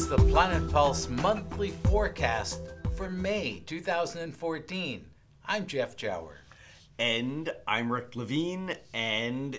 is the Planet Pulse monthly forecast for May 2014. I'm Jeff Jower. And I'm Rick Levine, and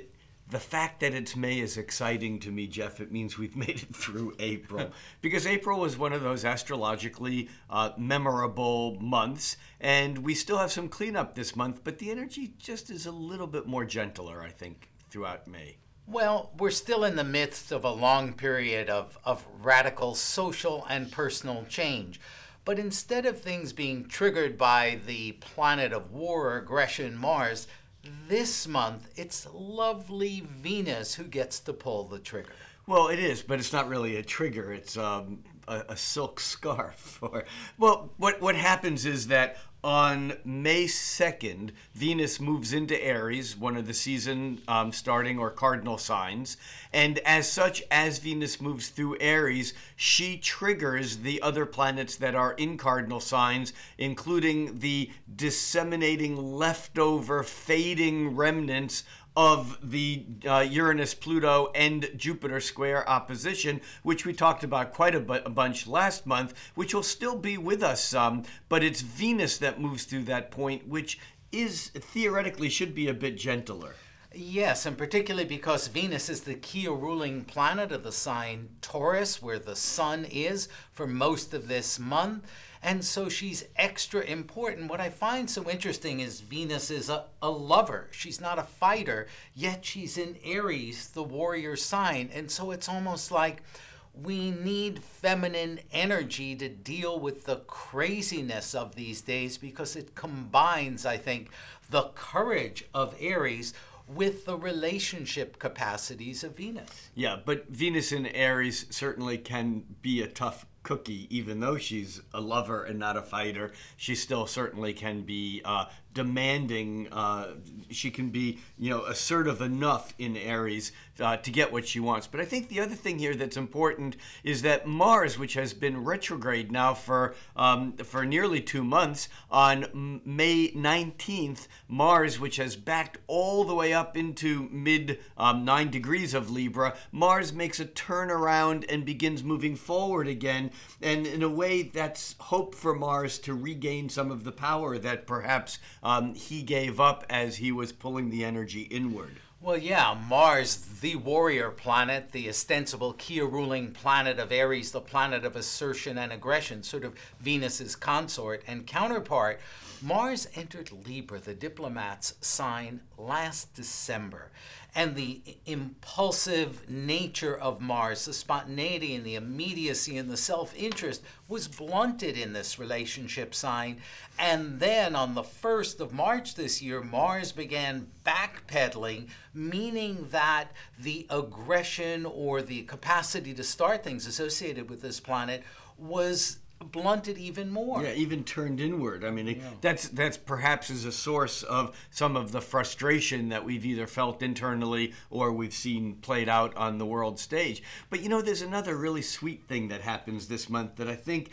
the fact that it's May is exciting to me, Jeff. It means we've made it through April. Because April was one of those astrologically memorable months, and we still have some cleanup this month, but the energy just is a little bit more gentler, I think, throughout May. Well, we're still in the midst of a long period of radical social and personal change. But instead of things being triggered by the planet of war or aggression, Mars, this month it's lovely Venus who gets to pull the trigger. Well, it is, but it's not really a trigger. It's a silk scarf. What happens is that on May 2nd, Venus moves into Aries, one of the season starting or cardinal signs. And as such, as Venus moves through Aries, she triggers the other planets that are in cardinal signs, including the disseminating, leftover, fading remnants of the Uranus, Pluto, and Jupiter square opposition, which we talked about quite a bunch last month, which will still be with us, but it's Venus that moves through that point, which is theoretically should be a bit gentler. Yes, and particularly because Venus is the key ruling planet of the sign Taurus, where the sun is for most of this month. And so she's extra important. What I find so interesting is Venus is a lover. She's not a fighter, yet she's in Aries, the warrior sign. And so it's almost like we need feminine energy to deal with the craziness of these days because it combines, I think, the courage of Aries with the relationship capacities of Venus. Yeah, but Venus in Aries certainly can be a tough cookie. Even though she's a lover and not a fighter, she still certainly can be demanding. She can be, assertive enough in Aries to get what she wants. But I think the other thing here that's important is that Mars, which has been retrograde now for nearly 2 months, on May 19th, Mars, which has backed all the way up into mid 9 degrees of Libra, Mars makes a turnaround and begins moving forward again. And in a way, that's hope for Mars to regain some of the power that perhaps he gave up as he was pulling the energy inward. Well, yeah, Mars, the warrior planet, the ostensible key ruling planet of Aries, the planet of assertion and aggression, sort of Venus's consort and counterpart. Mars entered Libra, the diplomat's sign, last December. And the impulsive nature of Mars, the spontaneity and the immediacy and the self-interest was blunted in this relationship sign. And then on the 1st of March this year, Mars began backpedaling, meaning that the aggression or the capacity to start things associated with this planet was blunted even more. Yeah, even turned inward. I mean, that's perhaps is a source of some of the frustration that we've either felt internally or we've seen played out on the world stage. But there's another really sweet thing that happens this month that I think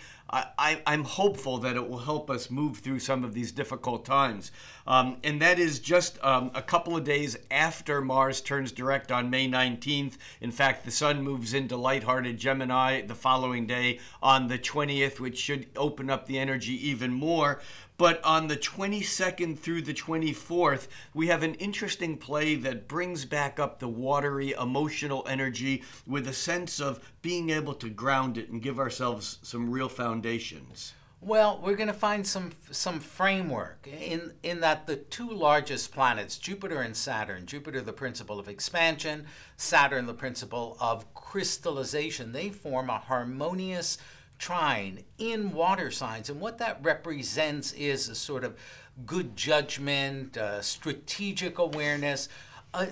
I'm hopeful that it will help us move through some of these difficult times. And that is just a couple of days after Mars turns direct on May 19th. In fact, the sun moves into lighthearted Gemini the following day on the 20th, which should open up the energy even more. But on the 22nd through the 24th, we have an interesting play that brings back up the watery, emotional energy with a sense of being able to ground it and give ourselves some real foundations. Well, we're going to find some framework in that the two largest planets, Jupiter and Saturn, Jupiter the principle of expansion, Saturn the principle of crystallization, they form a harmonious trine in water signs. And what that represents is a sort of good judgment, strategic awareness,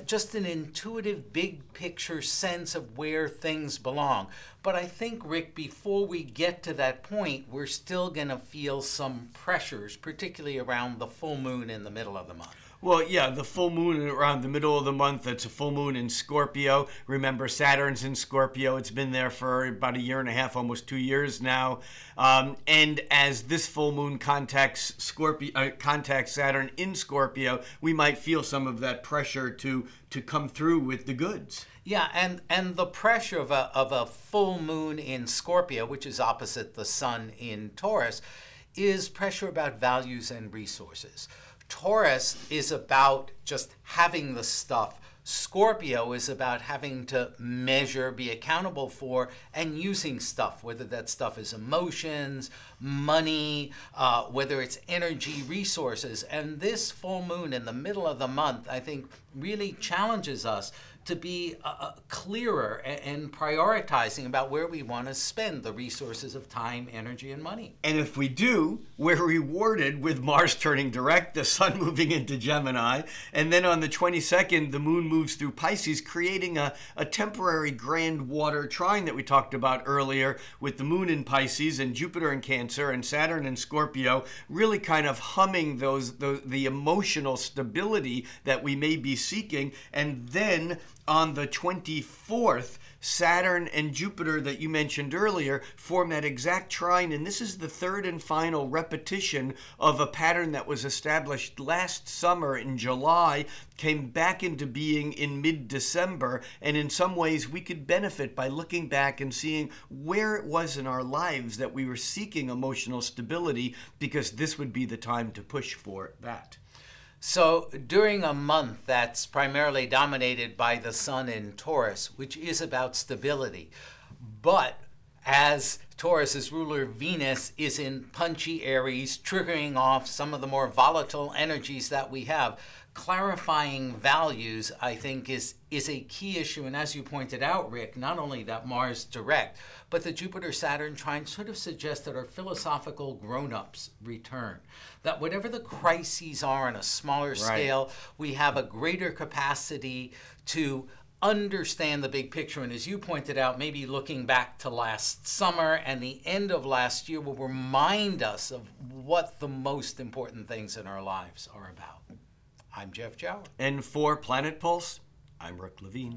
just an intuitive big picture sense of where things belong. But I think, Rick, before we get to that point, we're still going to feel some pressures, particularly around the full moon in the middle of the month. Well, yeah, the full moon around the middle of the month, it's a full moon in Scorpio. Remember, Saturn's in Scorpio. It's been there for about 1.5 years, almost 2 years now. And as this full moon contacts Saturn in Scorpio, we might feel some of that pressure to come through with the goods. Yeah, and the pressure of a full moon in Scorpio, which is opposite the sun in Taurus, is pressure about values and resources. Taurus is about just having the stuff. Scorpio is about having to measure, be accountable for, and using stuff, whether that stuff is emotions, money, whether it's energy, resources. And this full moon in the middle of the month, I think, really challenges us to be clearer and prioritizing about where we want to spend the resources of time, energy, and money. And if we do, we're rewarded with Mars turning direct, the sun moving into Gemini, and then on the 22nd, the moon moves through Pisces, creating a temporary grand water trine that we talked about earlier, with the moon in Pisces and Jupiter in Cancer and Saturn in Scorpio, really kind of humming the emotional stability that we may be seeking. And then on the 24th, Saturn and Jupiter that you mentioned earlier form that exact trine, and this is the third and final repetition of a pattern that was established last summer in July, came back into being in mid-December, and in some ways we could benefit by looking back and seeing where it was in our lives that we were seeking emotional stability, because this would be the time to push for that. So during a month that's primarily dominated by the sun in Taurus, which is about stability, but as Taurus's ruler Venus is in punchy Aries, triggering off some of the more volatile energies that we have, clarifying values, I think, is a key issue. And as you pointed out, Rick, not only that Mars direct, but the Jupiter-Saturn trine sort of suggests that our philosophical grown-ups return. That whatever the crises are on a smaller scale, we have a greater capacity to understand the big picture. And as you pointed out, maybe looking back to last summer and the end of last year will remind us of what the most important things in our lives are about. I'm Jeff Jower. And for Planet Pulse, I'm Rick Levine.